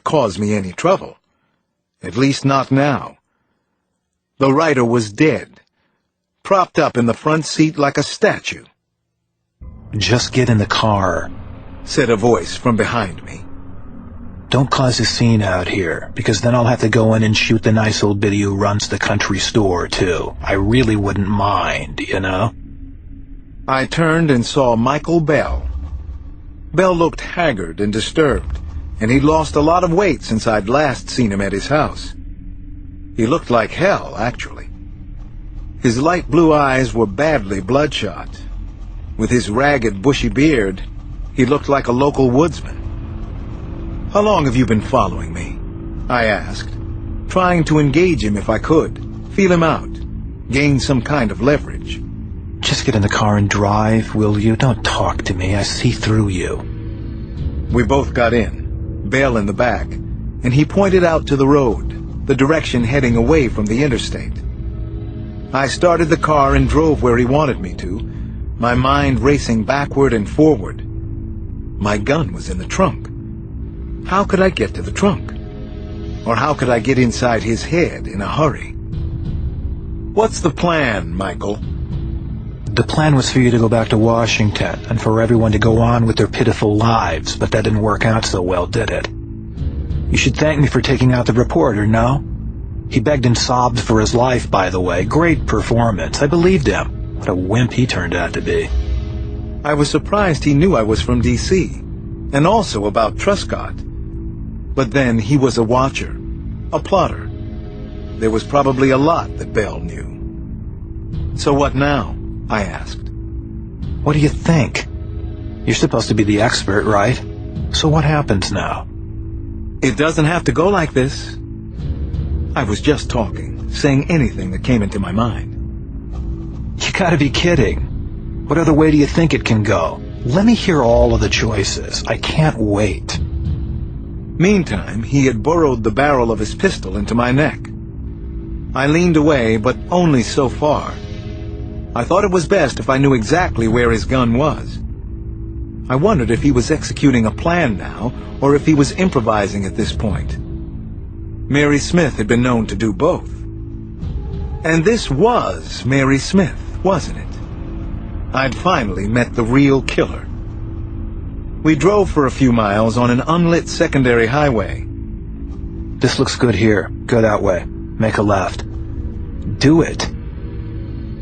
cause me any trouble. At least not now. The rider was dead, propped up in the front seat like a statue. "Just get in the car," said a voice from behind me. "Don't cause a scene out here, because then I'll have to go in and shoot the nice old biddy who runs the country store, too. I really wouldn't mind, you know?" I turned and saw Michael Bell. Bell looked haggard and disturbed, and he'd lost a lot of weight since I'd last seen him at his house. He looked like hell, actually. His light blue eyes were badly bloodshot. With his ragged, bushy beard, he looked like a local woodsman. "How long have you been following me?" I asked, trying to engage him if I could, feel him out, gain some kind of leverage. "Just get in the car and drive, will you? Don't talk to me. I see through you." We both got in, Bell in the back, and he pointed out to the road, the direction heading away from the interstate. I started the car and drove where he wanted me to, my mind racing backward and forward. My gun was in the trunk. How could I get to the trunk? Or how could I get inside his head in a hurry? "What's the plan, Michael?" "The plan was for you to go back to Washington, and for everyone to go on with their pitiful lives, but that didn't work out so well, did it? You should thank me for taking out the reporter, no? He begged and sobbed for his life, by the way. Great performance. I believed him. What a wimp he turned out to be." I was surprised he knew I was from D.C., and also about Truscott. But then he was a watcher, a plotter. There was probably a lot that Bell knew. "So what now?" I asked. "What do you think? You're supposed to be the expert, right? So what happens now?" "It doesn't have to go like this." I was just talking, saying anything that came into my mind. You gotta be kidding. What other way do you think it can go? Let me hear all of the choices. I can't wait. Meantime, he had burrowed the barrel of his pistol into my neck. I leaned away, but only so far. I thought it was best if I knew exactly where his gun was. I wondered if he was executing a plan now, or if he was improvising at this point. Mary Smith had been known to do both. And this was Mary Smith, wasn't it? I'd finally met the real killer. We drove for a few miles on an unlit secondary highway. "This looks good here. Go that way. Make a left." "Do it."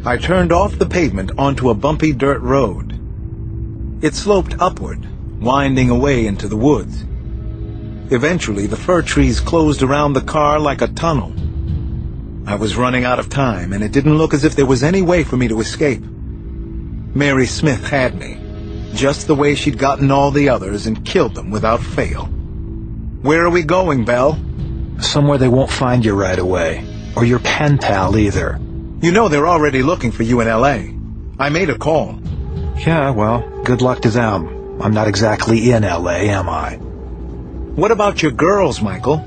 I turned off the pavement onto a bumpy dirt road. It sloped upward, winding away into the woods. Eventually, the fir trees closed around the car like a tunnel. I was running out of time, and it didn't look as if there was any way for me to escape. Mary Smith had me, just the way she'd gotten all the others and killed them without fail. "Where are we going, Bell?" "Somewhere they won't find you right away. Or your pen pal, either." "You know they're already looking for you in L.A. I made a call." "Yeah, well, good luck to them. I'm not exactly in L.A., am I?" "What about your girls, Michael?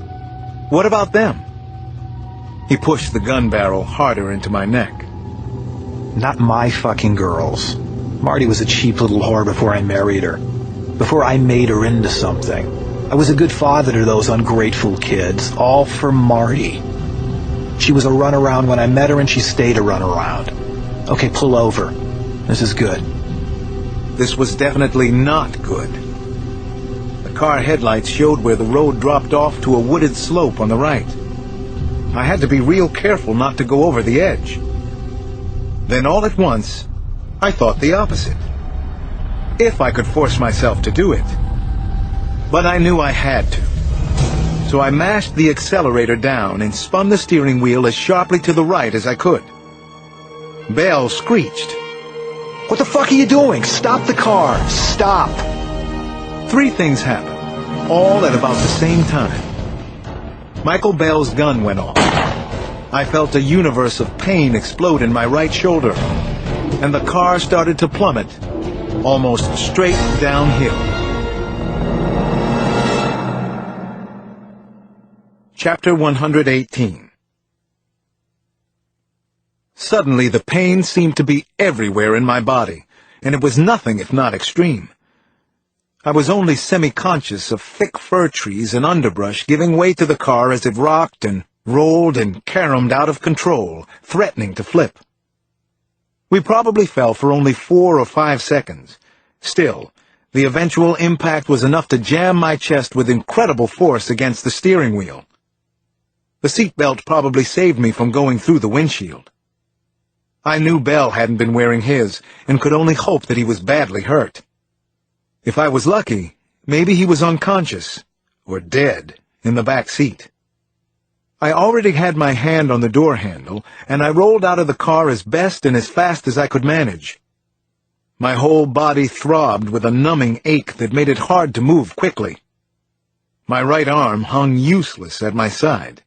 What about them?" He pushed the gun barrel harder into my neck. "Not my fucking girls. Marty was a cheap little whore before I married her. Before I made her into something. I was a good father to those ungrateful kids, all for Marty. She was a runaround when I met her, and she stayed a runaround. Okay, pull over. This is good." This was definitely not good. The car headlights showed where the road dropped off to a wooded slope on the right. I had to be real careful not to go over the edge. Then all at once, I thought the opposite. If I could force myself to do it. But I knew I had to. So I mashed the accelerator down and spun the steering wheel as sharply to the right as I could. Bell screeched. "What the fuck are you doing? Stop the car! Stop!" 3 things happened, all at about the same time. Michael Bell's gun went off. I felt a universe of pain explode in my right shoulder, and the car started to plummet, almost straight downhill. Chapter 118. Suddenly, the pain seemed to be everywhere in my body, and it was nothing if not extreme. I was only semi-conscious of thick fir trees and underbrush giving way to the car as it rocked and rolled and caromed out of control, threatening to flip. We probably fell for only 4 or 5 seconds. Still, the eventual impact was enough to jam my chest with incredible force against the steering wheel. The seatbelt probably saved me from going through the windshield. I knew Bell hadn't been wearing his, and could only hope that he was badly hurt. If I was lucky, maybe he was unconscious, or dead, in the back seat. I already had my hand on the door handle, and I rolled out of the car as best and as fast as I could manage. My whole body throbbed with a numbing ache that made it hard to move quickly. My right arm hung useless at my side.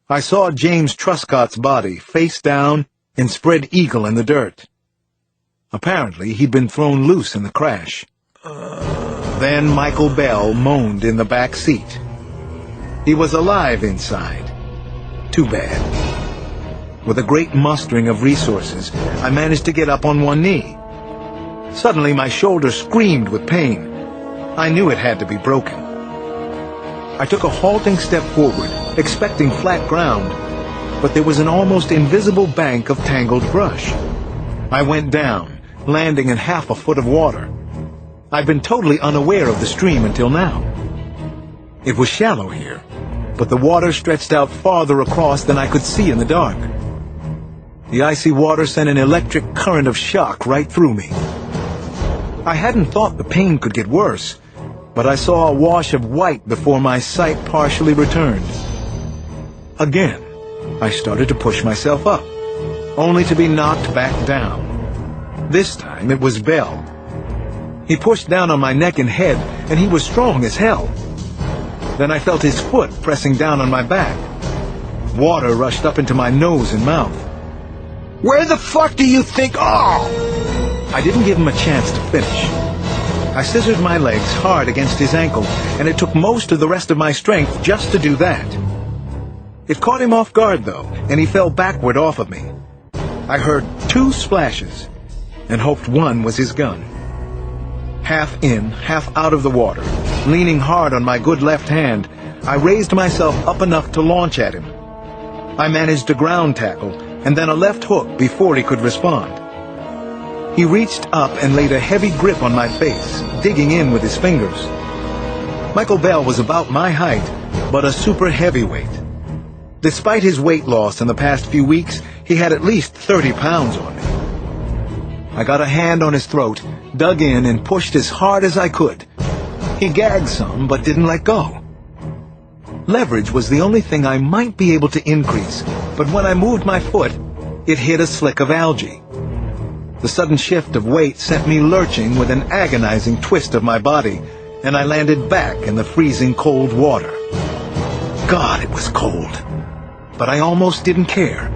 I saw James Truscott's body, face down and spread eagle in the dirt. Apparently, he'd been thrown loose in the crash. Then Michael Bell moaned in the back seat. He was alive inside. Too bad. With a great mustering of resources, I managed to get up on one knee. Suddenly, my shoulder screamed with pain. I knew it had to be broken. I took a halting step forward, expecting flat ground, but there was an almost invisible bank of tangled brush. I went down, landing in half a foot of water. I'd been totally unaware of the stream until now. It was shallow here, but the water stretched out farther across than I could see in the dark. The icy water sent an electric current of shock right through me. I hadn't thought the pain could get worse, but I saw a wash of white before my sight partially returned. Again, I started to push myself up, only to be knocked back down. This time it was Bell. He pushed down on my neck and head, and he was strong as hell. Then I felt his foot pressing down on my back. Water rushed up into my nose and mouth. Where the fuck do you think... Oh! I didn't give him a chance to finish. I scissored my legs hard against his ankle, and it took most of the rest of my strength just to do that. It caught him off guard, though, and he fell backward off of me. I heard 2 splashes, and hoped one was his gun. Half in, half out of the water, leaning hard on my good left hand, I raised myself up enough to launch at him. I managed a ground tackle, and then a left hook before he could respond. He reached up and laid a heavy grip on my face, digging in with his fingers. Michael Bell was about my height, but a super heavyweight. Despite his weight loss in the past few weeks, he had at least 30 pounds on me. I got a hand on his throat, dug in, and pushed as hard as I could. He gagged some, but didn't let go. Leverage was the only thing I might be able to increase, but when I moved my foot, it hit a slick of algae. The sudden shift of weight sent me lurching with an agonizing twist of my body, and I landed back in the freezing cold water. God, it was cold. But I almost didn't care.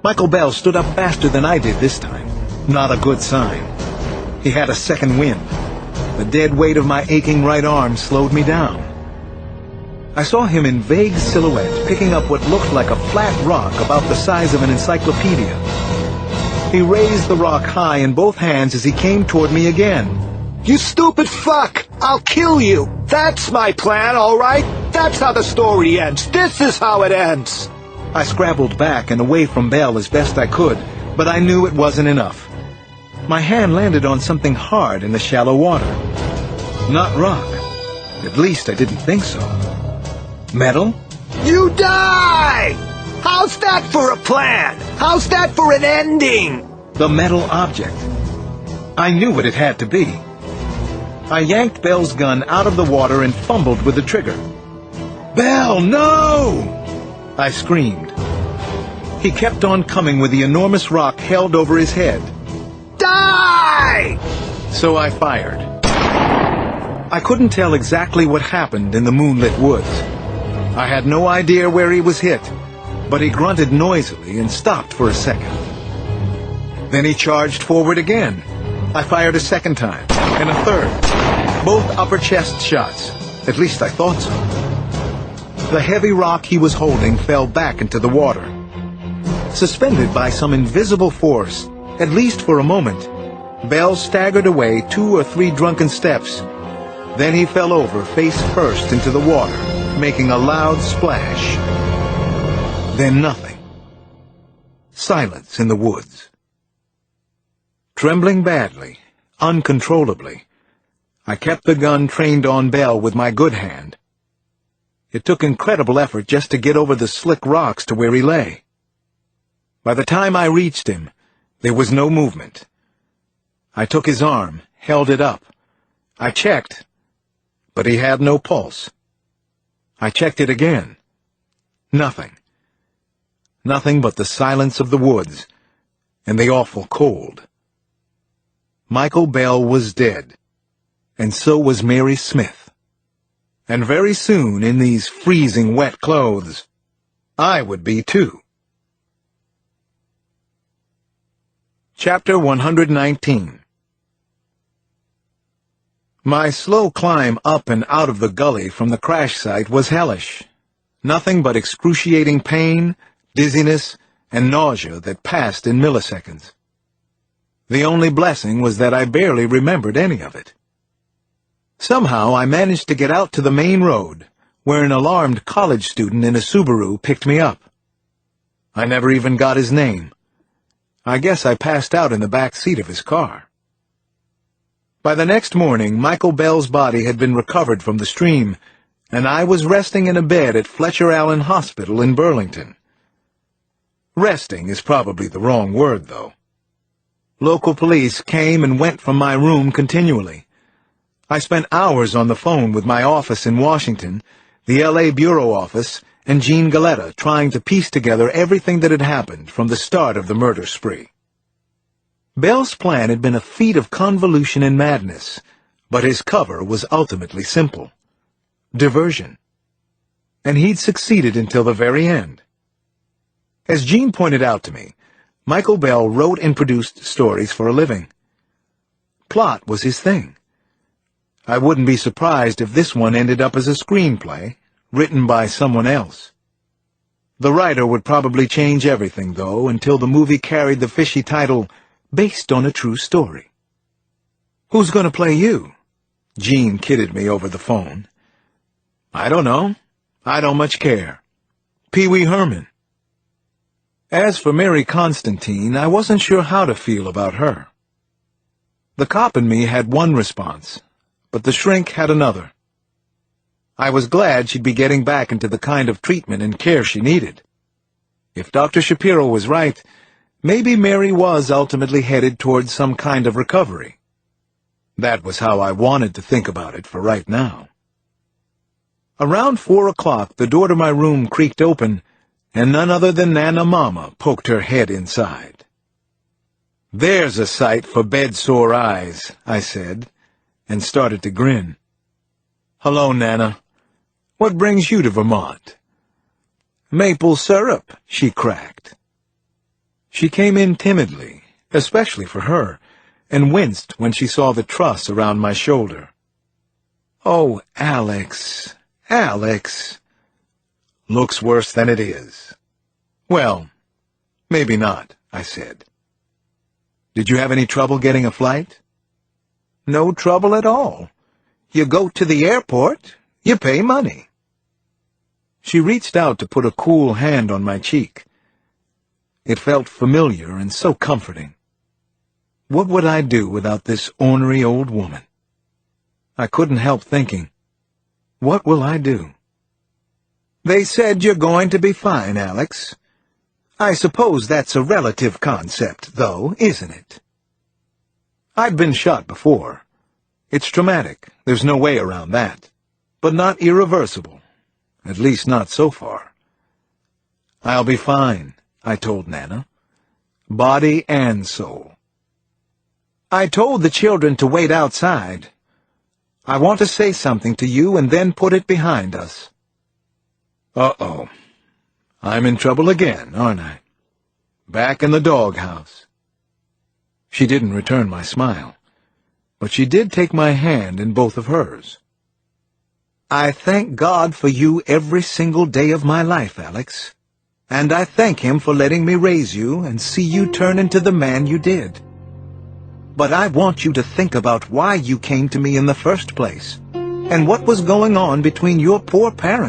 Michael Bell stood up faster than I did this time. Not a good sign. He had a second wind. The dead weight of my aching right arm slowed me down. I saw him in vague silhouette picking up what looked like a flat rock about the size of an encyclopedia. He raised the rock high in both hands as he came toward me again. You stupid fuck! I'll kill you! That's my plan, all right? That's how the story ends. This is how it ends! I scrabbled back and away from Bell as best I could, but I knew it wasn't enough. My hand landed on something hard in the shallow water. Not rock. At least I didn't think so. Metal? You die! How's that for a plan? How's that for an ending? The metal object. I knew what it had to be. I yanked Bell's gun out of the water and fumbled with the trigger. "Bell, no!" I screamed. He kept on coming with the enormous rock held over his head. Die! So I fired. I couldn't tell exactly what happened in the moonlit woods. I had no idea where he was hit, but he grunted noisily and stopped for a second. Then he charged forward again. I fired a second time, and a third. Both upper chest shots. At least I thought so. The heavy rock he was holding fell back into the water. Suspended by some invisible force, at least for a moment, Bell staggered away 2 or 3 drunken steps. Then he fell over face first into the water, making a loud splash. Then nothing. Silence in the woods. Trembling badly, uncontrollably, I kept the gun trained on Bell with my good hand. It took incredible effort just to get over the slick rocks to where he lay. By the time I reached him, there was no movement. I took his arm, held it up. I checked, but he had no pulse. I checked it again. Nothing. Nothing but the silence of the woods and the awful cold. Michael Bell was dead, and so was Mary Smith. And very soon, in these freezing wet clothes, I would be too. Chapter 119. My slow climb up and out of the gully from the crash site was hellish. Nothing but excruciating pain, dizziness, and nausea that passed in milliseconds. The only blessing was that I barely remembered any of it. Somehow I managed to get out to the main road, where an alarmed college student in a Subaru picked me up. I never even got his name. I guess I passed out in the back seat of his car. By the next morning, Michael Bell's body had been recovered from the stream, and I was resting in a bed at Fletcher Allen Hospital in Burlington. Resting is probably the wrong word, though. Local police came and went from my room continually. I spent hours on the phone with my office in Washington, the L.A. Bureau office, and Jean Galetta trying to piece together everything that had happened from the start of the murder spree. Bell's plan had been a feat of convolution and madness, but his cover was ultimately simple. Diversion. And he'd succeeded until the very end. As Jean pointed out to me, Michael Bell wrote and produced stories for a living. Plot was his thing. I wouldn't be surprised if this one ended up as a screenplay, written by someone else. The writer would probably change everything, though, until the movie carried the fishy title, Based on a True Story. "Who's going to play you?" Jean kidded me over the phone. "I don't know. I don't much care. Pee Wee Herman." As for Mary Constantine, I wasn't sure how to feel about her. The cop in me had one response, but the shrink had another. I was glad she'd be getting back into the kind of treatment and care she needed. If Dr. Shapiro was right, maybe Mary was ultimately headed towards some kind of recovery. That was how I wanted to think about it for right now. Around 4 o'clock, the door to my room creaked open, and none other than Nana Mama poked her head inside. "There's a sight for bed-sore eyes," I said, and started to grin. "Hello, Nana. What brings you to Vermont?" "Maple syrup," she cracked. She came in timidly, especially for her, and winced when she saw the truss around my shoulder. "Oh, Alex, Alex." "Looks worse than it is." "Well, maybe not," I said. "Did you have any trouble getting a flight?" "No trouble at all. You go to the airport, you pay money." She reached out to put a cool hand on my cheek. It felt familiar and so comforting. What would I do without this ornery old woman? I couldn't help thinking, what will I do? "They said you're going to be fine, Alex. I suppose that's a relative concept, though, isn't it?" I'd been shot before. It's traumatic, there's no way around that, but not irreversible, at least not so far. "I'll be fine," I told Nana. "Body and soul." "I told the children to wait outside. I want to say something to you and then put it behind us." Uh-oh. I'm in trouble again, aren't I? Back in the doghouse. She didn't return my smile, but she did take my hand in both of hers. "I thank God for you every single day of my life, Alex, and I thank Him for letting me raise you and see you turn into the man you did. But I want you to think about why you came to me in the first place, and what was going on between your poor parents.